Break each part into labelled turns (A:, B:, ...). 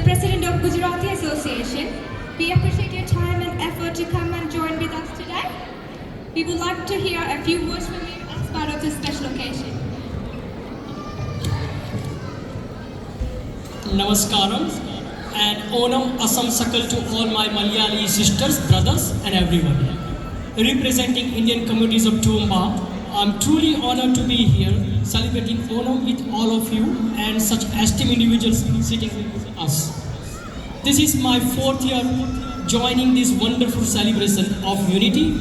A: President of Gujarati Association, we appreciate your time and effort to come and join with us today. We would like to hear a few words from you as part of this special occasion.
B: Namaskaram and Onam Assam Sakal to all my Malayali sisters, brothers and everyone. Representing Indian communities of Toowoomba, I'm truly honored to be here celebrating Onam with all of you and such esteemed individuals sitting with us. This is my fourth year joining this wonderful celebration of unity,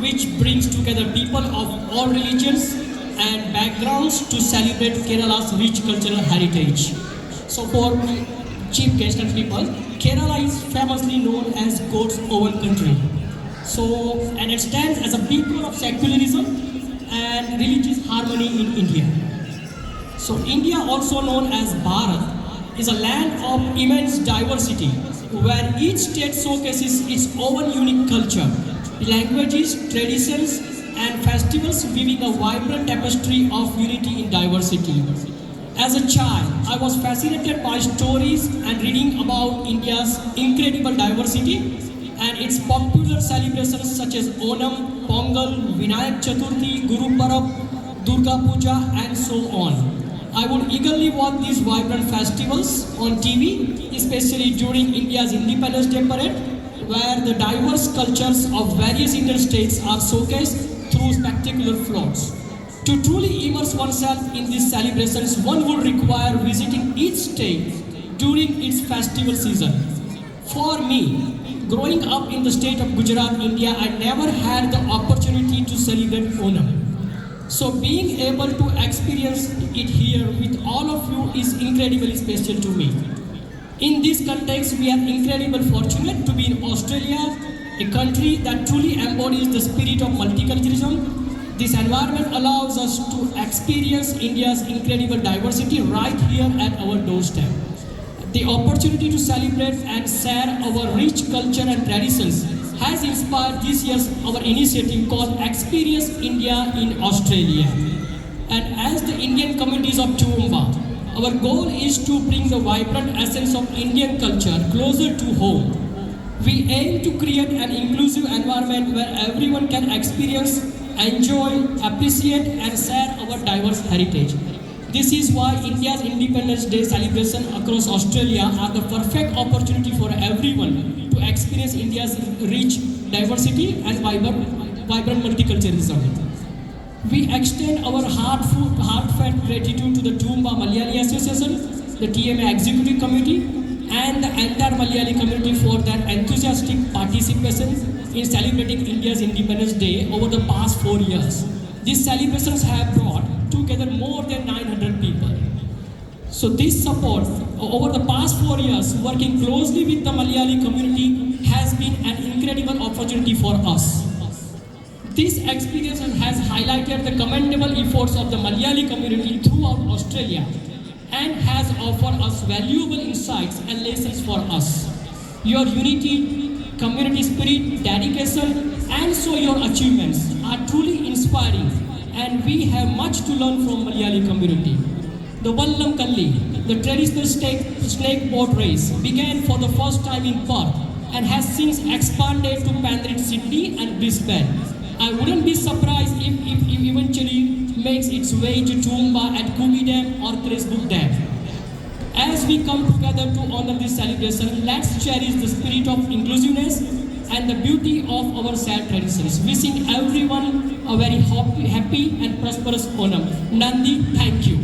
B: which brings together people of all religions and backgrounds to celebrate Kerala's rich cultural heritage. So for chief guest and people, Kerala is famously known as God's own country. And it stands as a beacon of secularism and religious harmony in India. So India, also known as Bharat, is a land of immense diversity where each state showcases its own unique culture, languages, traditions and festivals, weaving a vibrant tapestry of unity in diversity. As a child, I was fascinated by stories and reading about India's incredible diversity and its popular celebrations such as Onam, Pongal, Vinayak Chaturthi, Guru Parab, Durga Puja and so on. I would eagerly watch these vibrant festivals on TV, especially during India's Independence Day parade, where the diverse cultures of various Indian states are showcased through spectacular floats. To truly immerse oneself in these celebrations, one would require visiting each state during its festival season. For me, growing up in the state of Gujarat, India, I never had the opportunity to celebrate Onam. So being able to experience it here with all of you is incredibly special to me. In this context, we are incredibly fortunate to be in Australia, a country that truly embodies the spirit of multiculturalism. This environment allows us to experience India's incredible diversity right here at our doorstep. The opportunity to celebrate and share our rich culture and traditions has inspired this year's our initiative called Experience India in Australia. And as the Indian communities of Toowoomba, our goal is to bring the vibrant essence of Indian culture closer to home. We aim to create an inclusive environment where everyone can experience, enjoy, appreciate and share our diverse heritage. This is why India's Independence Day celebration across Australia are the perfect opportunity for everyone to experience India's rich diversity and vibrant multiculturalism. We extend our heartfelt gratitude to the Toowoomba Malayali Association, the TMA Executive Committee and the entire Malayali community for their enthusiastic participation in celebrating India's Independence Day over the past 4 years. These celebrations have brought together more than 900 people. So this support over the past 4 years, working closely with the Malayali community has been an incredible opportunity for us. This experience has highlighted the commendable efforts of the Malayali community throughout Australia and has offered us valuable insights and lessons for us. Your unity, community spirit, dedication and so your achievements are truly inspiring and we have much to learn from Malayali community. The Wallam Kalli, the traditional snake boat race, began for the first time in Perth and has since expanded to Penrith, Sydney and Brisbane. I wouldn't be surprised if it eventually makes its way to Toowoomba at Coogee Dam or Cresbrook Dam. As we come together to honor this celebration, let's cherish the spirit of inclusiveness and the beauty of our sad traditions. Wishing everyone a very happy and prosperous Onam. Nandi, thank you.